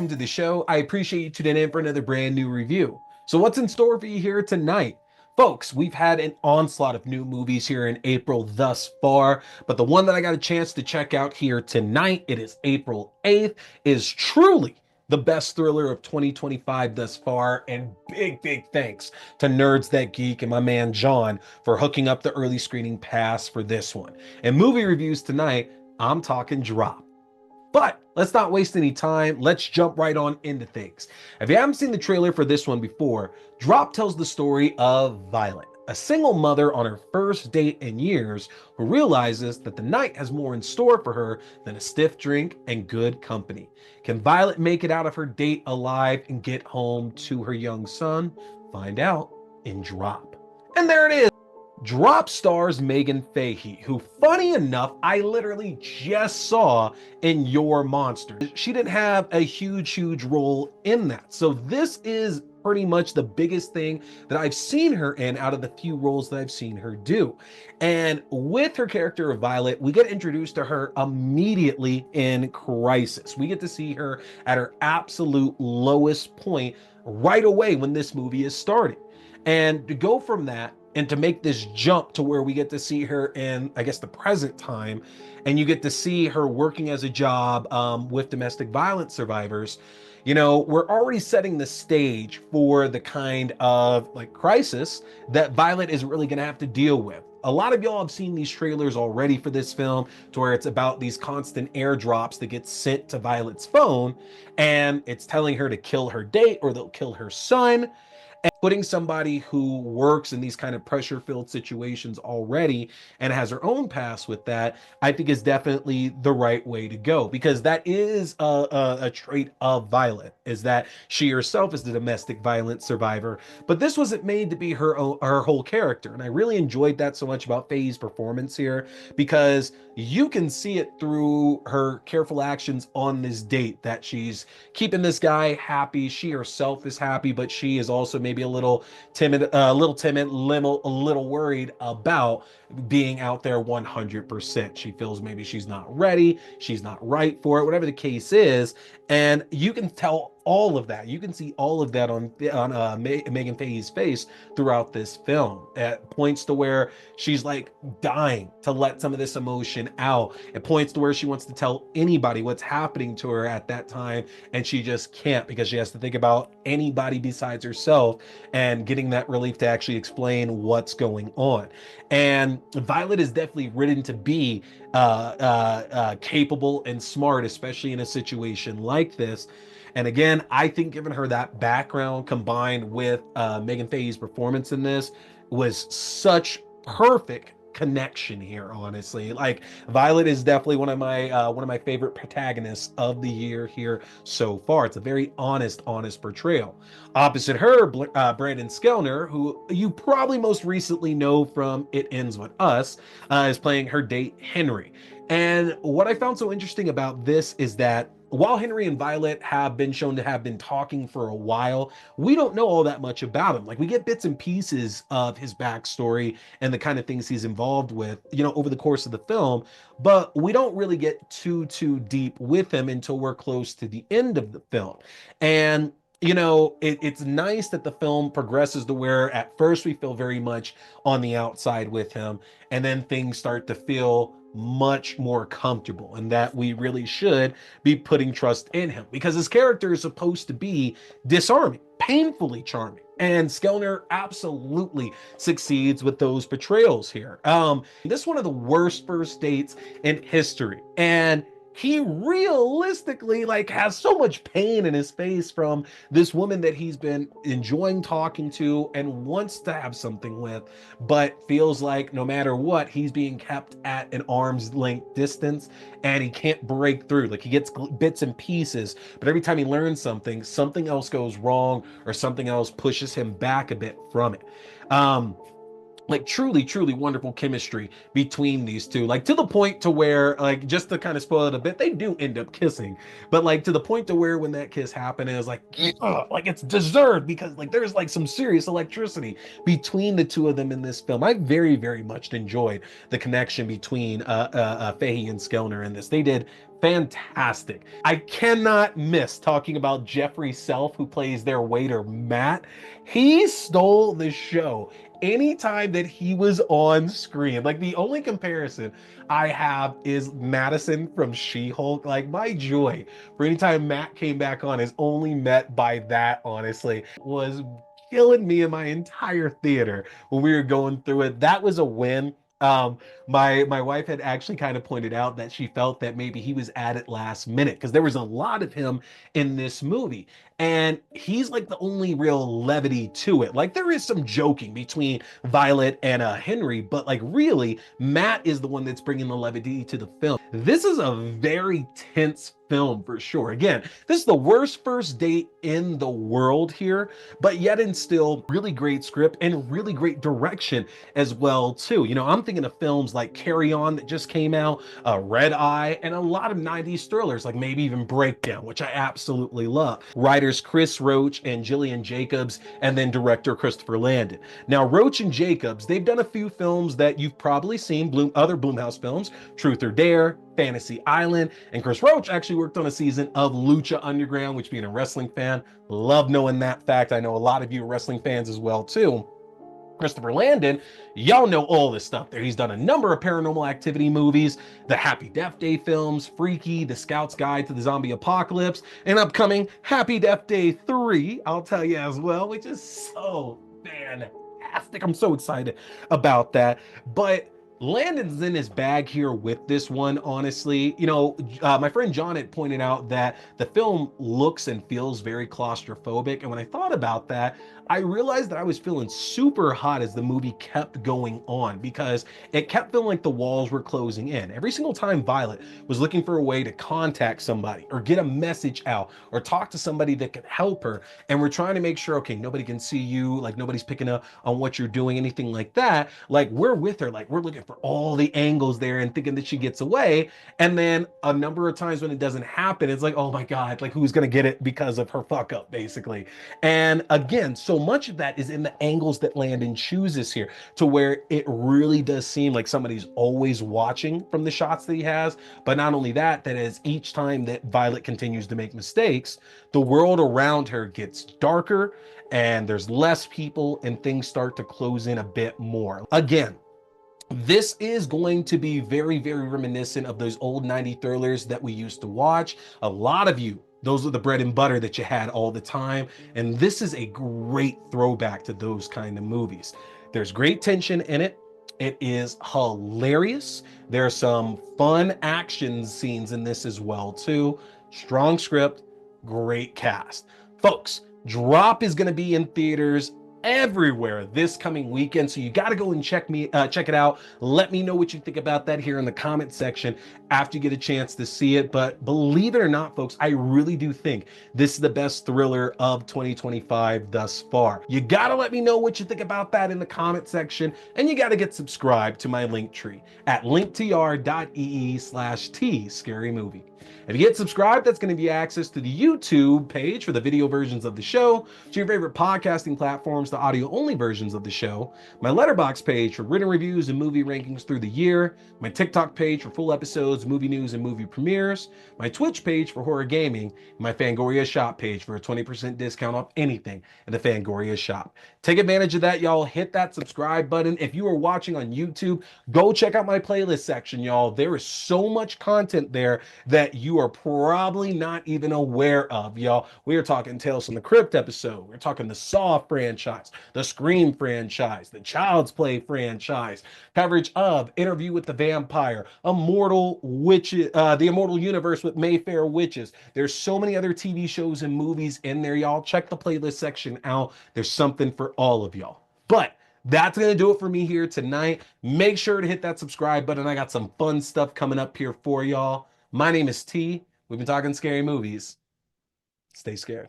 welcome to the show. I appreciate you tuning in for another brand new review. So what's in store for you here tonight? Folks, we've had an onslaught of new movies here in April thus far, but the one that I got a chance to check out here tonight, it is April 8th, is truly the best thriller of 2025 thus far, and big thanks to Nerds That Geek and my man John for hooking up the early screening pass for this one. And movie reviews tonight, I'm talking Drop. But let's not waste any time. Let's jump right on into things. If you haven't seen the trailer for this one before, Drop tells the story of Violet, a single mother on her first date in years who realizes that the night has more in store for her than a stiff drink and good company. Can Violet make it out of her date alive and get home to her young son? Find out in Drop. And there it is. Drop stars Megan Fahey, who, funny enough, I literally just saw in Your Monsters. She didn't have a huge role in that. So this is pretty much the biggest thing that I've seen her in out of the few roles that I've seen her do. And with her character of Violet, we get introduced to her immediately in Crisis. We get to see her at her absolute lowest point right away when this movie is starting. And to go from that and to make this jump to where we get to see her in, I guess, the present time, and you get to see her working as a job with domestic violence survivors, you know, we're already setting the stage for the kind of like crisis that Violet is really going to have to deal with. A lot of y'all have seen these trailers already for this film, to where it's about these constant airdrops that get sent to Violet's phone, and it's telling her to kill her date or they'll kill her son. And putting somebody who works in these kind of pressure-filled situations already and has her own past with that, I think is definitely the right way to go, because that is a trait of Violet, is that she herself is the domestic violence survivor. But this wasn't made to be her whole character, and I really enjoyed that so much about Faye's performance here, because you can see it through her careful actions on this date, that she's keeping this guy happy. She herself is happy, but she is also maybe a little timid, a little worried about being out there 100%. She feels maybe she's not ready, she's not right for it, whatever the case is. And you can tell all of that. You can see all of that on Megan Fahey's face throughout this film, at points to where she's like dying to let some of this emotion out. It points to where she wants to tell anybody what's happening to her at that time, and she just can't, because she has to think about anybody besides herself and getting that relief to actually explain what's going on. And Violet is definitely written to be capable and smart, especially in a situation like this. And again, I think given her that background combined with Megan Fahey's performance in this was such perfect connection here, honestly. Like, Violet is definitely one of my favorite protagonists of the year here so far. It's a very honest portrayal. Opposite her, Brandon Skellner, who you probably most recently know from It Ends With Us, is playing her date Henry. And what I found so interesting about this is that while Henry and Violet have been shown to have been talking for a while, we don't know all that much about him. Like, we get bits and pieces of his backstory and the kind of things he's involved with, you know, over the course of the film, but we don't really get too deep with him until we're close to the end of the film. And you know, it's nice that the film progresses to where at first we feel very much on the outside with him, and then things start to feel much more comfortable, and that we really should be putting trust in him, because his character is supposed to be disarming, painfully charming. And Skellner absolutely succeeds with those portrayals here. This is one of the worst first dates in history, and he realistically like has so much pain in his face from this woman that he's been enjoying talking to and wants to have something with, but feels like no matter what, he's being kept at an arm's length distance, and he can't break through. Like, he gets bits and pieces, but every time he learns something, something else goes wrong, or something else pushes him back a bit from it. Like, truly wonderful chemistry between these two, like to the point to where, like, just to kind of spoil it a bit, they do end up kissing, but like to the point to where when that kiss happened, it was like it's deserved, because like there's like some serious electricity between the two of them in this film. I very much enjoyed the connection between Fahey and Skellner in this. They did Fantastic. I cannot miss talking about Jeffrey Self, who plays their waiter, Matt. He stole the show anytime that he was on screen. Like, the only comparison I have is Madison from She-Hulk. Like, my joy for anytime Matt came back on is only met by that, honestly. Was killing me in my entire theater when we were going through it. That was a win. Um, my wife had actually kind of pointed out that she felt that maybe he was added last minute because there was a lot of him in this movie, and he's like the only real levity to it. Like, there is some joking between Violet and Henry, but like really Matt is the one that's bringing the levity to the film. This is a very tense film for sure. Again, this is the worst first date in the world here, but yet and still really great script and really great direction as well too. You know, I'm thinking of films like Carry On that just came out, Red Eye, and a lot of 90s thrillers like maybe even Breakdown, which I absolutely love. Writers Chris Roach and Gillian Jacobs, and then director Christopher Landon. Now, Roach and Jacobs, they've done a few films that you've probably seen, other Blumhouse films, Truth or Dare, Fantasy Island, and Chris Roach actually worked on a season of Lucha Underground, which, being a wrestling fan, love knowing that fact. I know a lot of you are wrestling fans as well too. Christopher Landon, y'all know all this stuff there. He's done a number of Paranormal Activity movies, the Happy Death Day films, Freaky, The Scout's Guide to the Zombie Apocalypse, and upcoming Happy Death Day 3, I'll tell you as well, which is so fantastic. I'm so excited about that. But Landon's in his bag here with this one, honestly. You know, my friend John had pointed out that the film looks and feels very claustrophobic. And when I thought about that, I realized that I was feeling super hot as the movie kept going on because it kept feeling like the walls were closing in. Every single time Violet was looking for a way to contact somebody or get a message out or talk to somebody that could help her, and we're trying to make sure, okay, nobody can see you, like nobody's picking up on what you're doing, anything like that. Like, we're with her, like we're looking for all the angles there and thinking that she gets away. And then a number of times when it doesn't happen, it's like, oh my God, like who's gonna get it because of her fuck up, basically. And again, so much of that is in the angles that Landon chooses here, to where it really does seem like somebody's always watching from the shots that he has. But not only that, that as each time that Violet continues to make mistakes, the world around her gets darker and there's less people and things start to close in a bit more. Again, this is going to be very, very reminiscent of those old 90s thrillers that we used to watch. A lot of you, those are the bread and butter that you had all the time. And this is a great throwback to those kind of movies. There's great tension in it. It is hilarious. There are some fun action scenes in this as well, too. Strong script, great cast. Folks, Drop is going to be in theaters everywhere this coming weekend, so you got to go and check it out. Let me know what you think about that here in the comment section after you get a chance to see it. But believe it or not, folks, I really do think this is the best thriller of 2025 thus far. You got to let me know what you think about that in the comment section, and you got to get subscribed to my link tree at linktr.ee/T Scary Movie. If you get subscribed, that's going to be access to the YouTube page for the video versions of the show, to your favorite podcasting platforms, the audio-only versions of the show, my Letterboxd page for written reviews and movie rankings through the year, my TikTok page for full episodes, movie news, and movie premieres, my Twitch page for horror gaming, and my Fangoria shop page for a 20% discount off anything at the Fangoria shop. Take advantage of that, y'all. Hit that subscribe button. If you are watching on YouTube, go check out my playlist section, y'all. There is so much content there that you are probably not even aware of, y'all. We are talking Tales from the Crypt episode. We're talking the Saw franchise, the Scream franchise, the Child's Play franchise, coverage of Interview with the Vampire, Immortal Witches, the Immortal Universe with Mayfair Witches. There's so many other TV shows and movies in there, y'all. Check the playlist section out. There's something for all of y'all. But that's going to do it for me here tonight. Make sure to hit that subscribe button. I got some fun stuff coming up here for y'all. My name is T. We've been talking scary movies. Stay scared.